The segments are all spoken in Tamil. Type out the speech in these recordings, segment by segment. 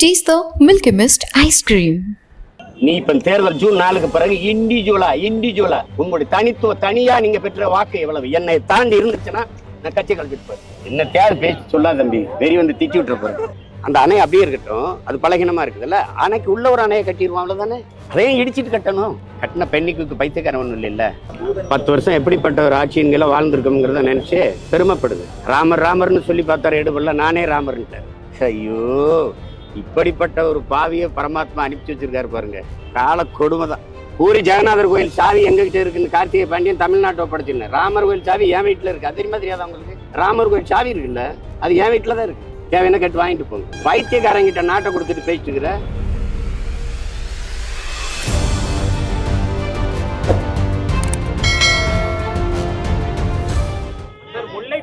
Taste the Milky Mist ice cream. நீ இப்ப தேர்தல் ஜூன் 4க்கு பிறகு இண்டிவிஜுவலா உங்களுடைய தனியா நீங்க பெற்ற வாக்கு எவ்வளவு என்னை தாண்டி இருந்துச்சுன்னா நான் கட்சி கழிச்சிட்டு போறேன். என்ன தேவை பேச்சு சொல்லாத தம்பி, வெறி வந்து திட்டி விட்டுற போறேன். அந்த அணை அப்படியே இருக்கட்டும், அது பலகீனமா இருக்குதுல்ல, அணைக்கு உள்ள ஒரு அணையை கட்டிடுவோம், அவ்வளவுதானே. அதையும் இடிச்சிட்டு கட்டணும். கட்டின பெண்ணிக்கு பைத்தியக்காரன் இல்ல. 10 வருஷம் எப்படிப்பட்ட ஒரு ஆட்சியின்களை வாழ்ந்திருக்கோங்கிறத நினைச்சு பெருமைப்படுது. ராமர்னு சொல்லி பார்த்தாரு எடுபடல, நானே ராமர்ன்ட்டேன். ஐயோ, இப்படிப்பட்ட ஒரு பாவிய பரமாத்மா அனுப்பிச்சு வச்சிருக்காரு பாருங்க. கால கொடுமை தான். பூரி ஜெகநாதர் கோயில் சாவி எங்ககிட்ட இருக்குன்னு கார்த்திகை பாண்டியன் தமிழ்நாட்டை ஒப்படைச்சிருந்தேன். ராமர் கோயில் சாவி என் வீட்டுல இருக்கு. அது தெரியுமா தெரியாதா உங்களுக்கு? ராமர் கோயில் சாவி இருக்குல்ல, அது என் வீட்டுல தான் இருக்கு. தேவையான கட்டு வாங்கிட்டு போங்க. பைத்தியக்காரங்கிட்ட நாட்டை கொடுத்துட்டு பேசிட்டு இருக்கிற.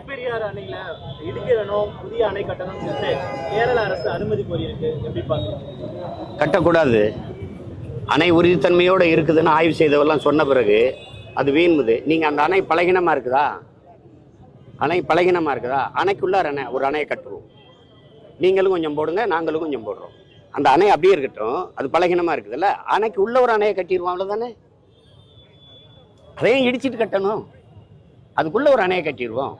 பெரியார் அணையில இடிக்கணும், புதிய அணை கட்டணும் சொல்லிட்டு கேரள அரசு அனுமதி கோரியிருக்கு. எப்படி பாக்குறீங்க? கட்டக்கூடாது. அணை உறுதித்தன்மையோட இருக்குதுன்னு ஆய்வு செய்தவெல்லாம் சொன்ன பிறகு அது வீண்முது. நீங்க அந்த அணை பலகீனமா இருக்குதா? அணைக்குள்ளார ஒரு அணையை கட்டுவோம். நீங்களும் கொஞ்சம் போடுங்க, நாங்களும் கொஞ்சம் போடுறோம். அந்த அணை அப்படியே இருக்கட்டும், அது பலகீனமா இருக்குதுல்ல, அணைக்கு உள்ள ஒரு அணையை கட்டிடுவோம், அவ்வளவுதானே. அதையும் இடிச்சிட்டு கட்டணும், அதுக்குள்ள ஒரு அணையை கட்டிடுவோம்.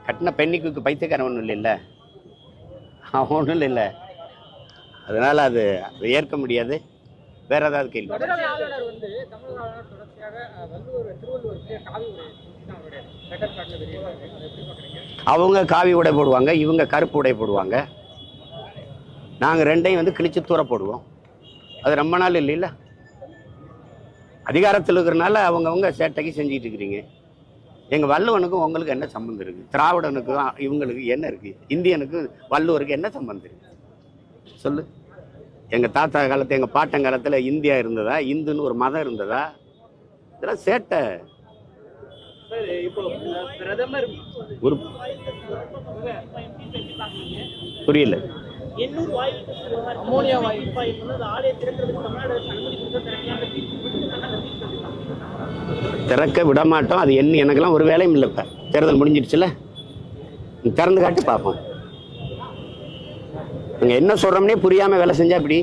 கட்டின பெண்ணிக்கு பைத்தியக்காரன் ஒன்றும் இல்லைல்ல, ஒன்றும் இல்லை. அதனால அது ஏற்க முடியாது. வேற ஏதாவது கேள்வி? அவங்க காவி உடை போடுவாங்க, இவங்க கருப்பு உடை போடுவாங்க. நாங்கள் ரெண்டையும் கிழிச்சு தூர போடுவோம். அது ரொம்ப நாள் இல்லைல்ல, அதிகாரத்தில் இருக்கிறனால அவங்கவுங்க சேட்டைக்கு செஞ்சுட்டு இருக்கிறீங்க. எங்கள் வள்ளுவனுக்கும் உங்களுக்கு என்ன சம்பந்தம் இருக்குது? திராவிடனுக்கும் இவங்களுக்கு என்ன இருக்குது? இந்தியனுக்கு வள்ளுவருக்கு என்ன சம்பந்தம் இருக்குது சொல்லு. எங்கள் தாத்தா காலத்தில், எங்கள் பாட்டங்காலத்தில் இந்தியா இருந்ததா? இந்துன்னு ஒரு மதம் இருந்ததா? இதெல்லாம் சேட்டை. ஒரு புரியல. திறக்க விட மாட்டோம். அது என்ன, எனக்கெல்லாம் ஒரு வேலையும் இல்லை. இப்போ தேர்தல் முடிஞ்சிடுச்சுல, திறந்து காட்டி பார்ப்போம். நாங்கள் என்ன சொல்றோம்னே புரியாம வேலை செஞ்சா இப்படி.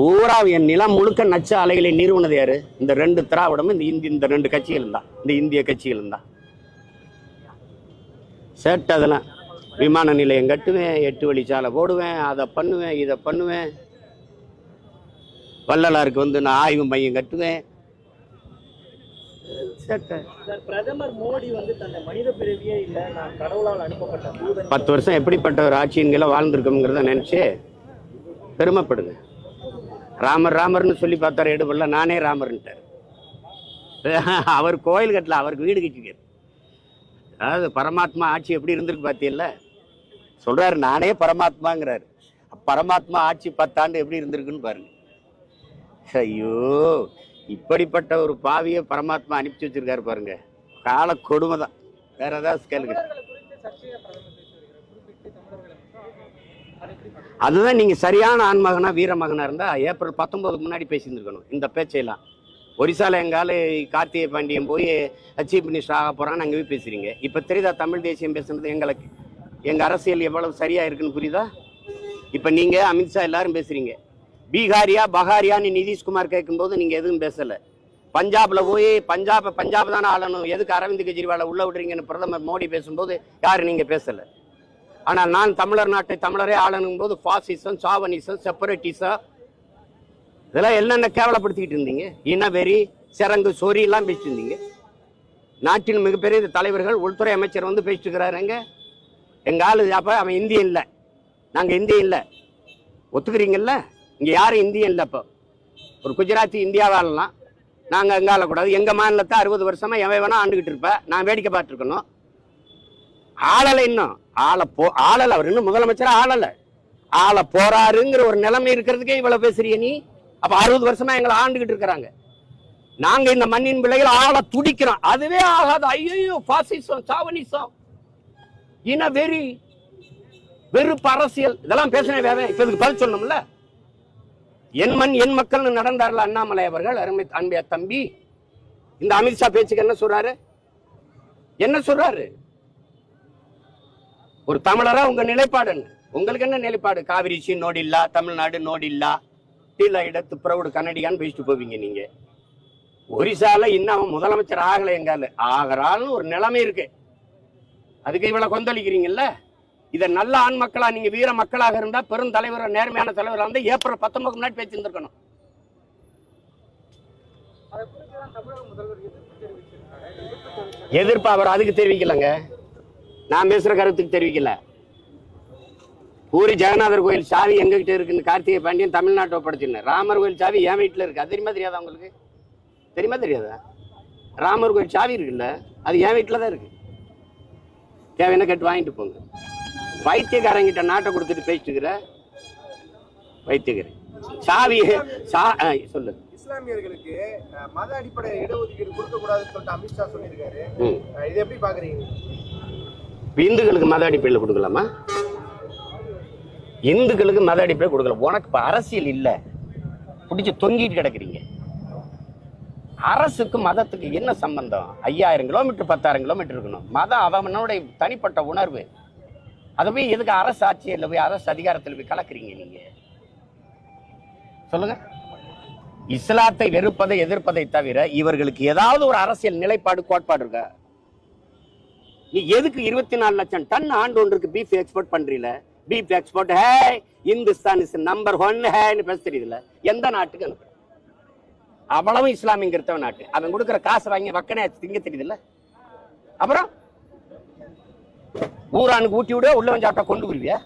ஊரா என் நிலம் முழுக்க நச்ச அலைகளை நிறுவனது யாரு? இந்த 2 திராவிடமும் இந்த 2 கட்சிகள் தான், இந்த இந்திய கட்சிகள் தான். சேட்டை அதெல்லாம். விமான நிலையம் கட்டுவேன், 8 வழிச்சாலை போடுவேன், அதை பண்ணுவேன், இதை பண்ணுவேன். வள்ளலாருக்கு நான் ஆய்வு மையம் கட்டுவேன். பிரதமர் மோடி தன்னை மனித பிறவியே இல்ல, நான் கடவுளால் அனுப்பப்பட்ட 10 வருஷம் எப்படிப்பட்ட ஒரு ஆட்சியின்களை வாழ்ந்திருக்கோங்கிறத நினைச்சு பெருமைப்படுங்க. ராமர்னு சொல்லி பார்த்தாரு எடுபடல, நானே ராமர்ன்ட்டார். அவர் கோயில் கட்டல, அவருக்கு வீடு கட்டிக்காரு. அதாவது பரமாத்மா ஆட்சி எப்படி இருந்திருக்கு பார்த்தீங்கல்ல, சொல்றாரு நானே பரமாத்மாங்கிறாரு. பரமாத்மா ஆட்சி 10 ஆண்டு எப்படி இருந்திருக்குன்னு பாருங்க. ஐயோ, இப்படிப்பட்ட ஒரு பாவிய பரமாத்மா அனுப்பிச்சு வச்சிருக்காரு பாருங்க. கால கொடுமை தான். வேற ஏதாவது கேளுங்க. அதுதான், நீங்க சரியான ஆண்மகனா வீரமகனா இருந்தா ஏப்ரல் 19 முன்னாடி பேசியிருந்துருக்கணும் இந்த பேச்சையெல்லாம். ஒரிசால எங்கால கார்த்திகை பாண்டியன் போய் சீஃப் மினிஸ்டர் ஆக போறான்னு அங்கே போய் பேசுறீங்க. இப்ப தெரியுதா தமிழ் தேசியம் பேசுறது எங்களுக்கு, எங்க அரசியல் எவ்வளவு சரியா இருக்குன்னு புரியுதா? இப்ப நீங்க அமித்ஷா எல்லாரும் பேசுறீங்க. பீகாரியா பகாரியான்னு நிதிஷ்குமார் கேட்கும்போது நீங்க எதுவும் பேசல. பஞ்சாப்ல போய் பஞ்சாப் தானே ஆளணும், எதுக்கு அரவிந்த் கெஜ்ரிவாலை உள்ள விடுறீங்கன்னு பிரதமர் மோடி பேசும்போது யாரு நீங்க பேசல. ஆனால் நான் தமிழர் நாட்டை தமிழரே ஆளணும் போது பாசிசம், சாவனிசம், செப்பரேட்டிசம், இதெல்லாம் என்னென்ன கேவலப்படுத்திக்கிட்டு இருந்தீங்க. இனவெறி, சிறங்கு, சொறி எல்லாம் பேசிட்டு இருந்தீங்க. நாட்டின் மிகப்பெரிய தலைவர்கள், உள்துறை அமைச்சர் பேசிட்டு இருக்கிறாருங்க. எங்க ஆளு அப்ப அவன் இந்தியன் இல்லை, நாங்க இந்தியன் இல்லை ஒத்துக்கிறீங்கல்ல. இங்க யாரும் இந்தியன் இல்லை. இப்போ ஒரு குஜராத்தி இந்தியாவாலாம் நாங்க எங்க ஆளக்கூடாது. எங்க மாநிலத்தை 60 வருஷமா எவன் வேணா ஆண்டுகிட்டு இருப்ப, நான் வேடிக்கை பார்த்துருக்கணும். ஆளலை, இன்னும் ஆளல. அவர் இன்னும் முதலமைச்சர் ஆள போறாருங்கிற ஒரு நிலைமை இருக்கிறதுக்கே இவ்வளவு பேசுறிய நீ. அப்ப 60 வருஷமா எங்களை ஆண்டுகிட்டு இருக்கிறாங்க. நாங்க இந்த மண்ணின் பிள்ளைகள் ஆள துடிக்கிறோம். அதுவே ஆகாது. ஐயோ, பாசிசம், சாவனிசம், இன வெறி, வெறுப்பு அரசியல், இதெல்லாம் பேசினே வேற. இப்ப இதுக்கு பதில் சொல்லணும்ல. என் மண் என் மக்கள் நடந்தார்ல அண்ணாமலை அவர்கள், அருமை அன்பிய தம்பி. இந்த அமித்ஷா பேச்சுக்கு என்ன சொல்றாரு? ஒரு தமிழரா உங்க நிலைப்பாடு என்ன? உங்களுக்கு என்ன நிலைப்பாடு? காவிரி நோடி இல்ல, தமிழ்நாடு நோடி இல்ல, கீழே இடத்து பிரவுடு கன்னடியான்னு பேசிட்டு போவீங்க நீங்க. ஒரிசால இன்னும் அவன் முதலமைச்சர் ஆகலை, எங்கால ஆகிறான்னு ஒரு நிலைமை இருக்கு. அதுக்கு இவ்வளவு கொந்தளிக்கிறீங்கல்ல. இதை நல்ல ஆண் மக்களா, நீங்க வீர மக்களாக இருந்தா, பெரும் தலைவர், நேர்மையான தலைவராக இருந்தா ஏப்ரல் 19 முன்னாடி பேசியிருந்திருக்கணும். எதிர்ப்பு அவர் அதுக்கு தெரிவிக்கலங்க, நான் பேசுற கருத்துக்கு தெரிவிக்கல. பூரி ஜெகநாதர் கோயில் சாவி எங்ககிட்ட இருக்குன்னு கார்த்திகை பாண்டியன் தமிழ்நாட்டை ஒப்படைச்சிருந்தேன். ராமர் கோயில் சாவி என் வீட்டில் இருக்கு. அது தெரியுமா தெரியாதா உங்களுக்கு? தெரியுமா தெரியாதா? ராமர் கோயில் சாவி இருக்குல்ல, அது என் வீட்டில் தான் இருக்கு. தேவையான கேட்டு வாங்கிட்டு போங்க. வைத்தியக்காரங்கிட்ட நாட்டை கொடுத்துட்டு பேசிட்டுக்கிற வைத்தியக்காரன் சாவி சொல்லு. இஸ்லாமியர்களுக்கு மத அடிப்படை இடஒதுக்கீடு கொடுக்க கூடாதுன்னு சொல்லிட்டு அமித்ஷா சொல்லியிருக்காரு. இதை எப்படி பாக்குறீங்க? இந்துக்களுக்கு மத அடிப்படையில் கொடுக்கலாமா? இந்துக்களுக்கு மத அடிப்படை கொடுக்கலாம். உனக்கு இப்ப அரசியல் இல்ல, பிடிச்சி தொங்கிட்டு கிடக்குறீங்க. அரசுக்கு மதத்துக்கு என்ன சம்பந்தம்? 5000 கிலோமீட்டர் 10,000 கிலோமீட்டர் இருக்கணும். மதம் அவனுடைய தனிப்பட்ட உணர்வு. அதை போய் எதுக்கு அரசு ஆட்சியில் போய் அரசு அதிகாரத்தில் போய் கலக்குறீங்க நீங்க? சொல்லுங்க. இஸ்லாத்தை வெறுப்பதை எதிர்ப்பதை தவிர இவர்களுக்கு ஏதாவது ஒரு அரசியல் நிலைப்பாடு கோட்பாடு இருக்கா? நீ எதுக்கு 24 லட்சம் டன் ஆண்டு ஒன்றுக்கு பீஃப் எக்ஸ்போர்ட் பண்றீல? பீஃப் எக்ஸ்போர்ட் ஹே இந்துஸ்தான் இஸ் நம்பர் 1 ஹேன்னு பேச தெரியுதுல? எந்த நாட்டுக்கு அனுப்பு? அவ்வளவு இஸ்லாமிய நாட்டு. அவன் கொடுக்குற காசு வாங்கி வக்கனே திங்க தெரியுதுல்ல? அப்புறம் ஊரானுக்கு ஊட்டி விட உள்ள சாப்பிட்டா கொண்டு வருவியா?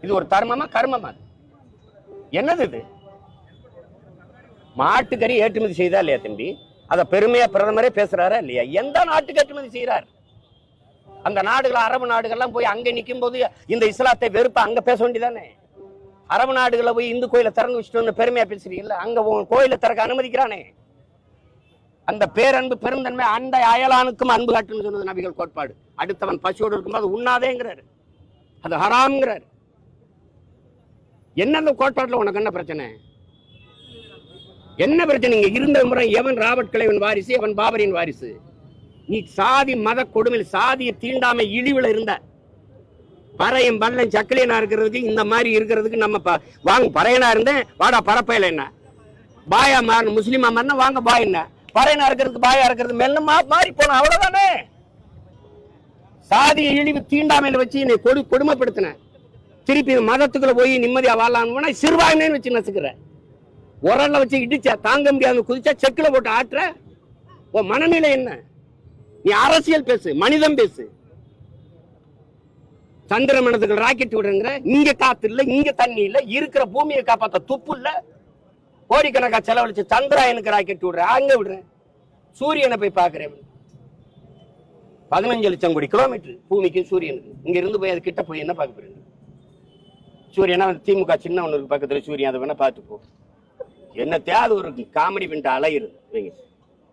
இது ஒரு தர்மமா கர்மமா? என்னது இது? மாட்டுக்கறி ஏற்றுமதி செய்தா இல்லையா தம்பி? அத பெருமையா பிரதமரே பேசுறாரா இல்லையா? எந்த நாட்டுக்கு ஏற்றுமதி செய்யறார்? அந்த நாடுகள், அரபு நாடுகள்லாம் போய் அங்க நிற்கும் போது இந்த இஸ்லாத்தை வெறுப்ப அங்க பேச வேண்டியதானே? அரபு நாடுகளை போய் இந்து கோயிலை திறந்து வச்சுட்டு பெருமையா பேசுறீங்கல்ல, அங்க கோயிலை திறக்க அனுமதிக்கிறானே. அந்த பேரன்பு பெருந்தன்மை அந்த அயலானுக்கும் அன்பு காட்டுன்னு சொன்னது நபிகள் கோட்பாடு. அடுத்தவன் பசியோடு இருக்கும்போது உண்ணாதேங்கிறாரு, அது ஹராம்ங்கிறாரு. என்ன அந்த கோட்பாட்டுல உனக்கு என்ன பிரச்சனை? என்ன பிரச்சனை? இங்க இருந்த முறை எவன் ராபர்ட் கிளைவன் வாரிசு, எவன் பாபரின் வாரிசு? நீ சாதி மத கொடுமையில் சாதிய தீண்டாமை இழிவுல இருந்த பறையும் பல்லம் சக்கலியனா இருக்கிறதுக்கு இந்த மாதிரி இருக்கிறதுக்கு நம்ம வாங்க பறையனா இருந்தேன் வாடா பரப்பையில என்ன பாயா மாறணும், முஸ்லீமா மாறினா வாங்க பாய் என்ன பறையனா இருக்கிறதுக்கு பாயா இருக்கிறது மெல்ல மாறி போன அவ்வளவுதானே. சாதிய இழிவு தீண்டாமையில வச்சு என்னை கொடுமைப்படுத்தின. திருப்பி மதத்துக்குள்ள போய் நிம்மதியா வாழலாம்னு சிறுபான்மைன்னு வச்சு நசுக்கிற. உரல்ல வச்சு இடிச்சா தாங்க முடியாத குதிச்சா செக்கில போட்டு ஆட்டுற. உன் மனநிலை என்ன? நீ அரசியல் பேசு, மனிதம் பேசு. சந்திர மனதுக்கு ராக்கெட் விடுங்கிற, இங்க காத்து இல்ல, இங்க தண்ணி இல்ல, இருக்கிற பூமியை காப்பாத்த துப்பு இல்ல, கோடிக்கணக்கா செலவழிச்சு சந்திராயனுக்கு ராக்கெட் விடுற, அங்க விடுறேன். சூரியனை போய் பாக்குறேன். 15 லட்சம் கோடி கிலோமீட்டர் பூமிக்கு சூரியனுக்கு. இங்க இருந்து போய் அது கிட்ட போய் என்ன பார்க்க போறீங்க? சூரியனா திமுக சின்ன ஒண்ணு பக்கத்துல சூரியன், அதை வேணா பார்த்து போ. என்ன தேவை ஒரு காமெடி பண்ணிட்டு அலையிறது.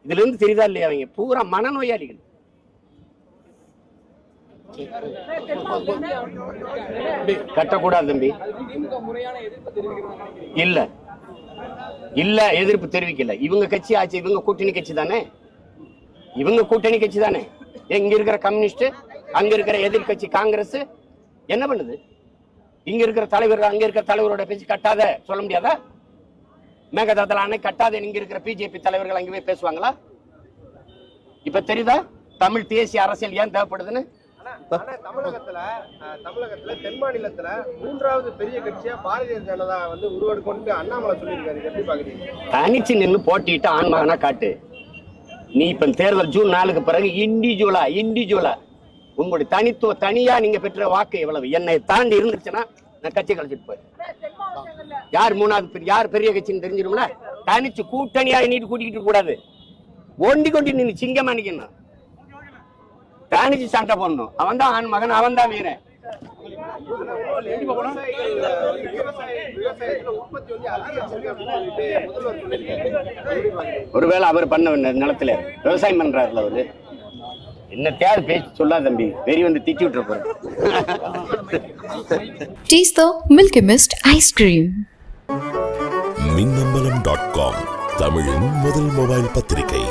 இதுல இருந்து தெரியுதா இல்லையா? அவங்க பூரா மனநோயாளிகள். கட்டக்கூடாது தம்பி. இல்ல இல்ல எதிர்ப்பு தெரிவிக்கல. இவங்க கட்சி ஆச்சு, இவங்க கூட்டணி கட்சி தானே, இவங்க கூட்டணி கட்சி தானே. இங்க இருக்கிற கம்யூனிஸ்ட், அங்க இருக்கிற எதிர்கட்சி காங்கிரஸ் என்ன பண்ணுது? இங்க இருக்கிற தலைவர் அங்க இருக்கிற தலைவரோட பேச்சு கட்டாத சொல்ல முடியாதா? மேகதாதுல அணை கட்டாத இங்க இருக்கிற பிஜேபி தலைவர்கள் அங்கேயே பேசுவாங்களா? இப்ப தெரியுதா தமிழ் தேசிய அரசியல் ஏன் தேவைப்படுதுன்னு? தமிழகத்துல தென் மாநிலத்துல 3வது பெரிய கட்சியா பாரதிய ஜனதா உருவெடுக்கொண்டு அண்ணாமலை சொல்லியிருக்காரு. எப்படி பாக்குறீங்க? தனிச்சு நின்று போட்டிட்டு ஆன்மகனா காட்டு. நீ இப்ப தேர்தல் ஜூன் 4க்கு பிறகு இண்டிவிஜுவலா உங்களுடைய தனித்துவ தனியா நீங்க பெற்ற வாக்கு எவ்வளவு என்னை தாண்டி இருந்துச்சுன்னா நான் கட்சி கழிச்சிட்டு போய் யார் 3வது யார் பெரிய கட்சின்னு தெரிஞ்சிடும்ல. தனிச்சு கூட்டணியா நீட்டு கூட்டிக்கிட்டு கூடாது. ஒண்டி கொண்டு நின்று சிங்கமா நிக்கணும். தனிச்சு சண்டை போடணும். அவன் தான் ஆண் மகன், அவன் தான் வீரன். ஒருவேளை அவர் பண்ண நிலத்துல விவசாயம் பண்றாருல அவரு என்ன தேவை பேசி சொல்லாத தம்பி, வெறி வந்து திட்டி விட்டுற போற. Taste the Milky Mist ice cream. மின்னம்பலம்.com தமிழின் முதல் மொபைல் பத்திரிகை.